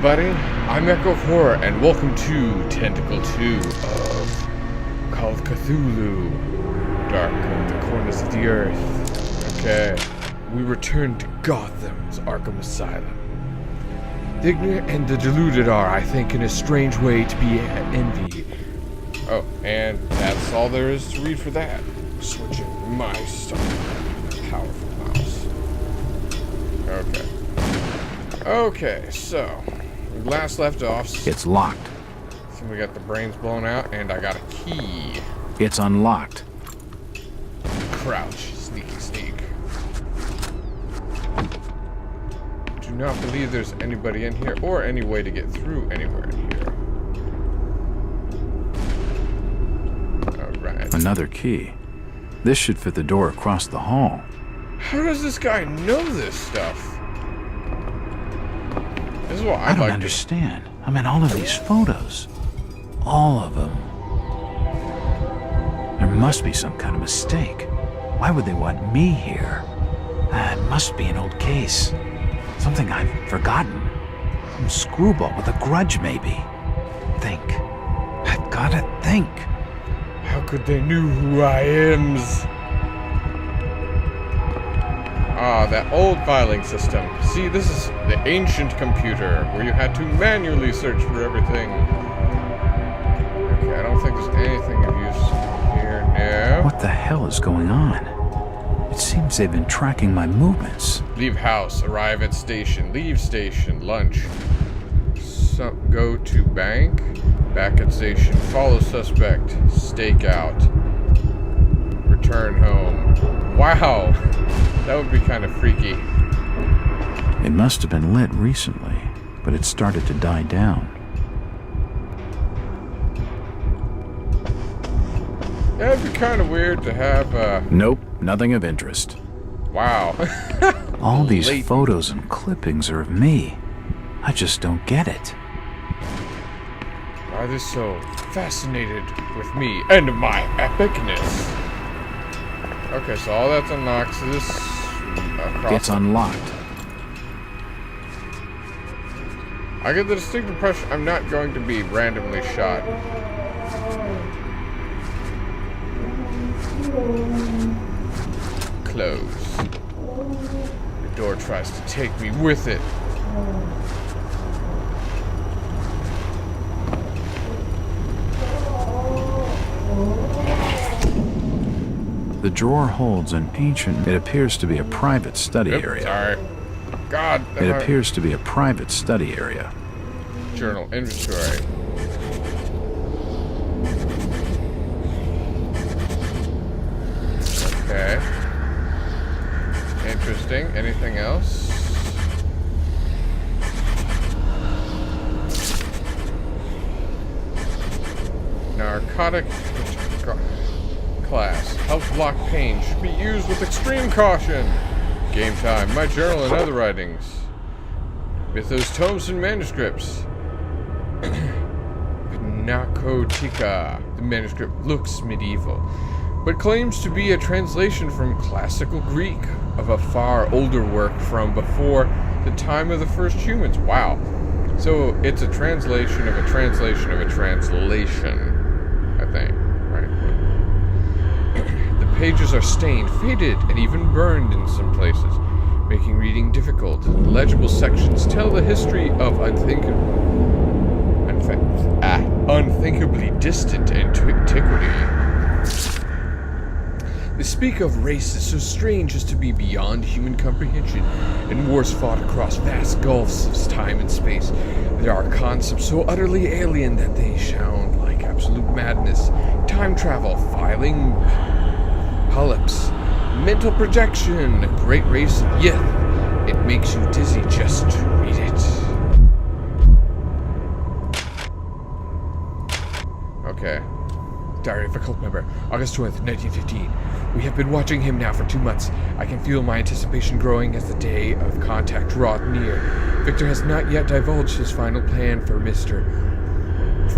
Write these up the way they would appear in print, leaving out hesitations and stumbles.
everybody? I'm Echo of Horror, and welcome to Tentacle 2 of Call of Cthulhu, Dark of the Corners of the Earth. Okay, we return to Gotham's Arkham Asylum. The ignorant and the deluded are, I think, in a strange way to be envied. Oh, and that's all there is to read for that. Switching my stuff. Powerful mouse. Okay. Okay, so we last left off. It's locked. So we got the brains blown out, and I got a key. It's unlocked. Crouch, sneaky sneak. Do not believe there's anybody in here, or any way to get through anywhere in here. Alright. Another key. This should fit the door across the hall. How does this guy know this stuff? This is what I don't understand. I mean, all of these photos. All of them. There must be some kind of mistake. Why would they want me here? It must be an old case. Something I've forgotten. Some screwball with a grudge, maybe. Think. I've gotta think. How could they know who I am? Ah, that old filing system. See, this is the ancient computer, where you had to manually search for everything. Okay, I don't think there's anything of use here now. What the hell is going on? It seems they've been tracking my movements. Leave house, arrive at station, leave station, lunch. Go to bank, back at station, follow suspect, stake out, return home. Wow! That would be kind of freaky. It must have been lit recently, but it started to die down. That'd be kind of weird to have, Nope, nothing of interest. Wow. All these photos and clippings are of me. I just don't get it. Why are they so fascinated with me and my epicness? Okay, so all that's unlocked. So this It's unlocked. I get the distinct impression I'm not going to be randomly shot. Close. The door tries to take me with it. The drawer holds an ancient... It appears to be a private study area. Sorry. God. It appears to be a private study area. Journal inventory. Okay. Interesting. Anything else? Narcotic class. Helps block pain. Should be used with extreme caution. Game time. My journal and other writings. Mythos, tomes, and manuscripts. Narcotica. The manuscript looks medieval, but claims to be a translation from classical Greek of a far older work from before the time of the first humans. Wow. So it's a translation of a translation of a translation, I think. Right? The pages are stained, faded, and even burned in some places, making reading difficult. Legible sections tell the history of unthinkably distant antiquity. They speak of races so strange as to be beyond human comprehension, and wars fought across vast gulfs of time and space. There are concepts so utterly alien that they sound like absolute madness. Time travel, filing polyps, mental projection, a great race of Yith. It makes you dizzy just to read it. Okay. Diary of a cult member, August 20th, 1915. We have been watching him now for 2 months. I can feel my anticipation growing as the day of contact draws near. Victor has not yet divulged his final plan for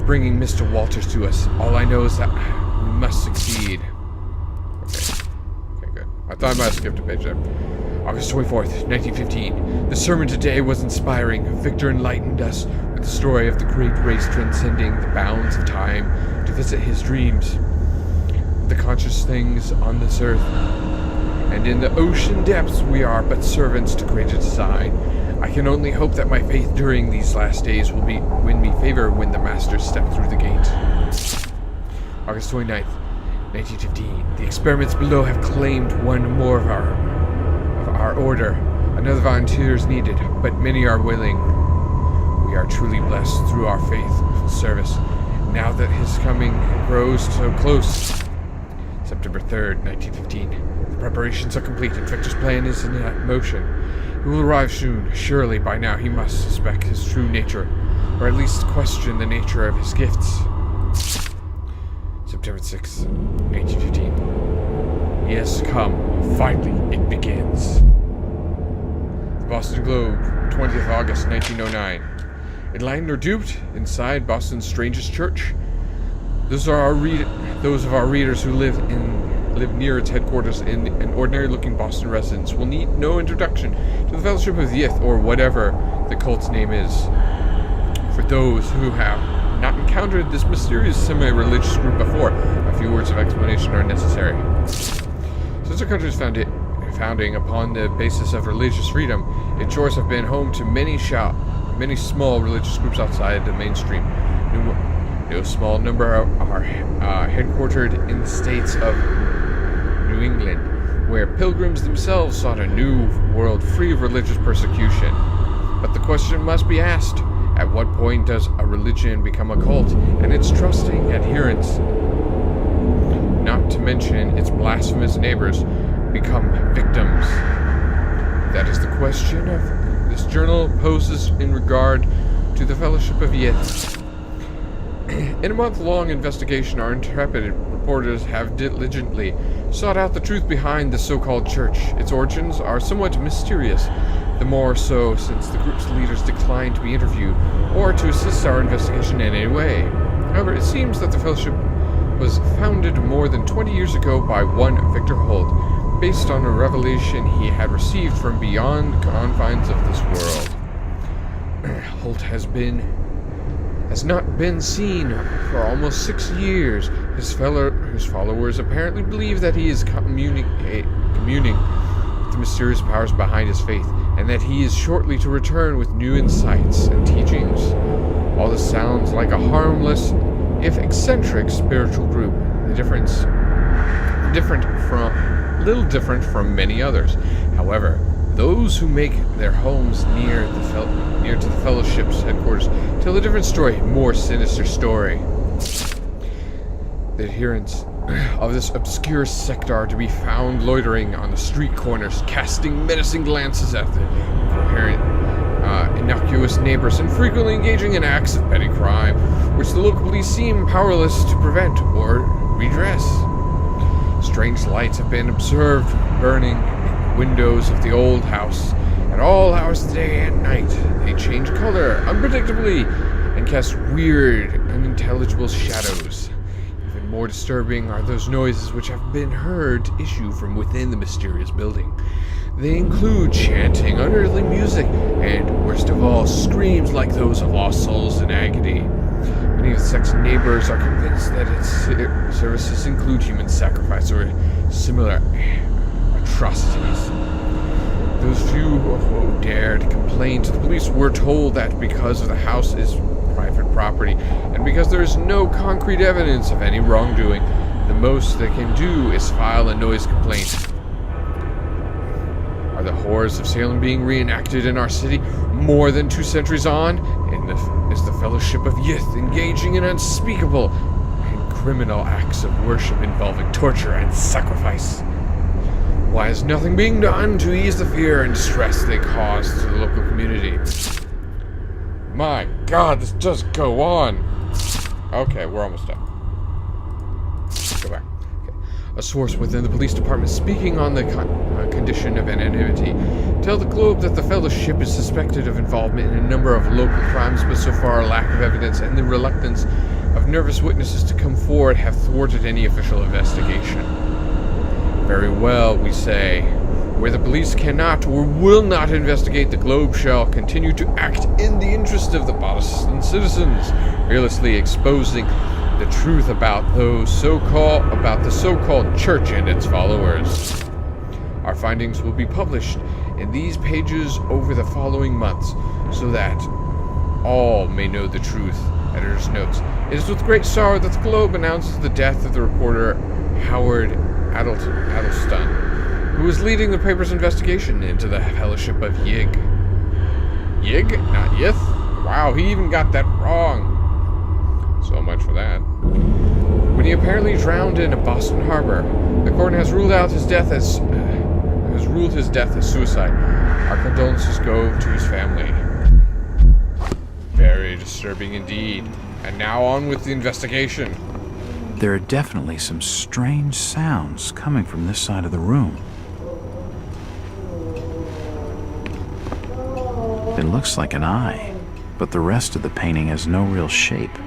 bringing Mr. Walters to us. All I know is that we must succeed. Okay. Okay, good. I thought I might have skipped a page there. August 24th, 1915. The sermon today was inspiring. Victor enlightened us with the story of the great race transcending the bounds of time to visit his dreams. The conscious things on this earth. And in the ocean depths we are but servants to greater design. I can only hope that my faith during these last days will win me favor when the masters step through the gate. August 29th, 1915. The experiments below have claimed one more of our order. Another volunteer is needed, but many are willing. We are truly blessed through our faithful service. Now that his coming grows so close. September 3rd, 1915. The preparations are complete and Victor's plan is in motion. He will arrive soon. Surely by now he must suspect his true nature, or at least question the nature of his gifts. September 6th, 1915. Yes, come. Finally, it begins. The Boston Globe, 20th of August, 1909. Enlightened or duped? Inside Boston's strangest church? Those of our readers who live near its headquarters in an ordinary-looking Boston residence will need no introduction to the Fellowship of Yith, or whatever the cult's name is. For those who have not encountered this mysterious semi-religious group before, a few words of explanation are necessary. Since our country's founding upon the basis of religious freedom, its shores have been home to many small religious groups outside the mainstream. No small number are headquartered in the states of New England, where pilgrims themselves sought a new world free of religious persecution. But the question must be asked, at what point does a religion become a cult and its trusting adherents, not to mention its blasphemous neighbors, become victims? That is the question of this journal poses in regard to the Fellowship of Yith. In a month-long investigation, our intrepid reporters have diligently sought out the truth behind the so-called church. Its origins are somewhat mysterious, the more so since the group's leaders declined to be interviewed or to assist our investigation in any way. However, it seems that the Fellowship was founded more than 20 years ago by one Victor Holt, based on a revelation he had received from beyond the confines of this world. Holt has not been seen for almost 6 years. His followers apparently believe that he is communing with the mysterious powers behind his faith, and that he is shortly to return with new insights and teachings. All this sounds like a harmless, if eccentric, spiritual group. Little different from many others. However, those who make their homes near to the Fellowship's headquarters tell a different story, more sinister story. The adherents of this obscure sect are to be found loitering on the street corners, casting menacing glances at the incoherent, innocuous neighbors, and frequently engaging in acts of petty crime, which the local police seem powerless to prevent or redress. Strange lights have been observed burning windows of the old house at all hours of the day and night. They change color unpredictably and cast weird, unintelligible shadows. Even more disturbing are those noises which have been heard to issue from within the mysterious building. They include chanting, unearthly music, and, worst of all, screams like those of lost souls in agony. Many of the sect's neighbors are convinced that its services include human sacrifice or similar atrocities. Those few who dared complain to the police were told that because the house is private property, and because there is no concrete evidence of any wrongdoing, the most they can do is file a noise complaint. Are the horrors of Salem being reenacted in our city more than 2 centuries on? Is the Fellowship of Yith engaging in unspeakable and criminal acts of worship involving torture and sacrifice? Why is nothing being done to ease the fear and distress they cause to the local community? My God, this does go on. Okay, we're almost done. Go back. Okay. A source within the police department speaking on the condition of anonymity tell the Globe that the Fellowship is suspected of involvement in a number of local crimes, but so far a lack of evidence and the reluctance of nervous witnesses to come forward have thwarted any official investigation. Very well, we say. Where the police cannot or will not investigate, the Globe shall continue to act in the interest of the Protestant citizens, fearlessly exposing the truth about the so-called church and its followers. Our findings will be published in these pages over the following months, so that all may know the truth. Editor's notes. It is with great sorrow that the Globe announces the death of the reporter Howard Addleston, who was leading the paper's investigation into the Fellowship of Yig. Yig? Not Yith? Wow, he even got that wrong. So much for that. When he apparently drowned in Boston Harbor, the court has ruled his death as suicide. Our condolences go to his family. Very disturbing indeed. And now on with the investigation. There are definitely some strange sounds coming from this side of the room. It looks like an eye, but the rest of the painting has no real shape.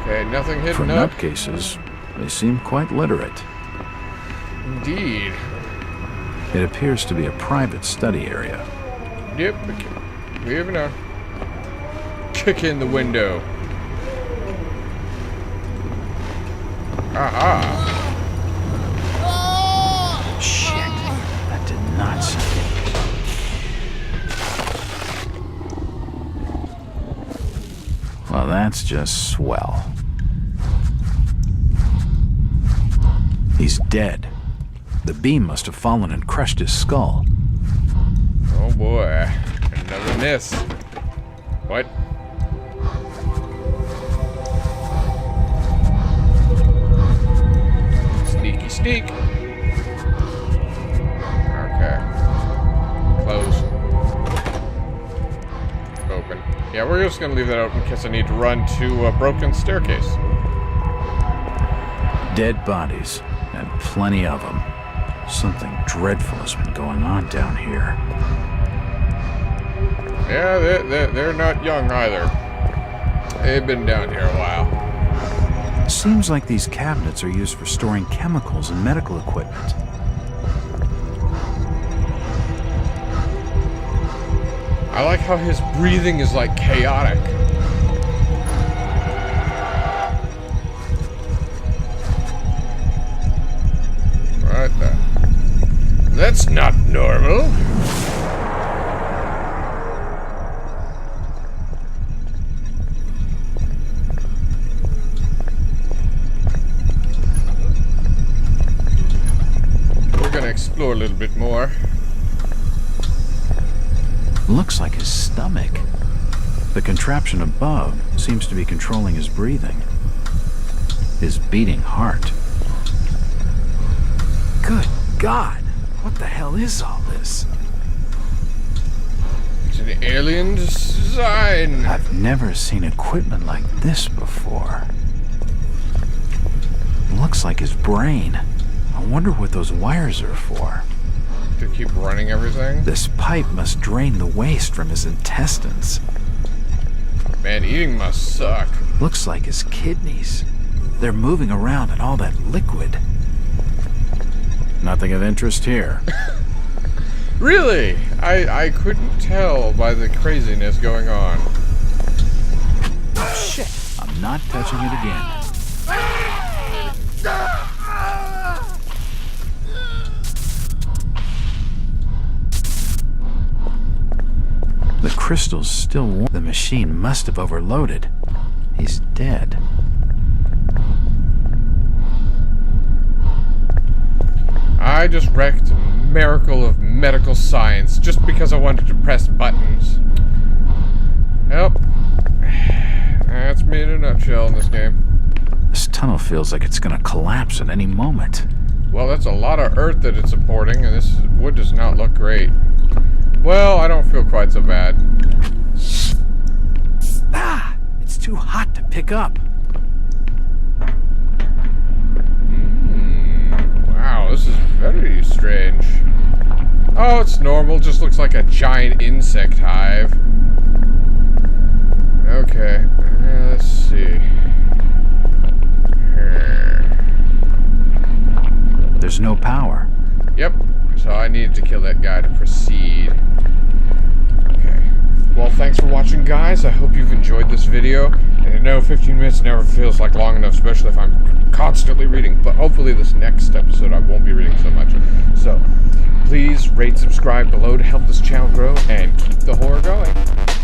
Okay, nothing hidden For up. nutcases, they seem quite literate. Indeed. It appears to be a private study area. Yep, we never know. Kick in the window. Aha! Shit, that did not sound good. Well, that's just swell. He's dead. The beam must have fallen and crushed his skull. Oh boy. Another miss. What? Sneaky sneak. Okay. Close. Open. Yeah, we're just gonna leave that open in case I need to run to a broken staircase. Dead bodies, and plenty of them. Something dreadful has been going on down here. Yeah, they're not young either. They've been down here a while. Seems like these cabinets are used for storing chemicals and medical equipment. I like how his breathing is like chaotic. Right there. That's not normal. We're gonna explore a little bit more. Looks like his stomach. The contraption above seems to be controlling his breathing. His beating heart. Good God! What the hell is all this? It's an alien design. I've never seen equipment like this before. Looks like his brain. I wonder what those wires are for. To keep running everything. This pipe must drain the waste from his intestines. Man, eating must suck. Looks like his kidneys. They're moving around in all that liquid. Nothing of interest here. Really? I couldn't tell by the craziness going on. Oh, shit. I'm not touching it again. The crystal's still warm. The machine must have overloaded. He's dead. I just wrecked a miracle of medical science just because I wanted to press buttons. Yep. That's me in a nutshell in this game. This tunnel feels like it's gonna collapse at any moment. Well, that's a lot of earth that it's supporting, and this wood does not look great. Well, I don't feel quite so bad. Ah! It's too hot to pick up. Wow, this is very strange. Oh, it's normal. Just looks like a giant insect hive. Okay, let's see. Here. kill that guy to proceed. Okay. Well, thanks for watching, guys. I hope you've enjoyed this video. And I know 15 minutes never feels like long enough, especially if I'm constantly reading. But hopefully this next episode I won't be reading so much. So, please rate, subscribe below to help this channel grow and keep the horror going.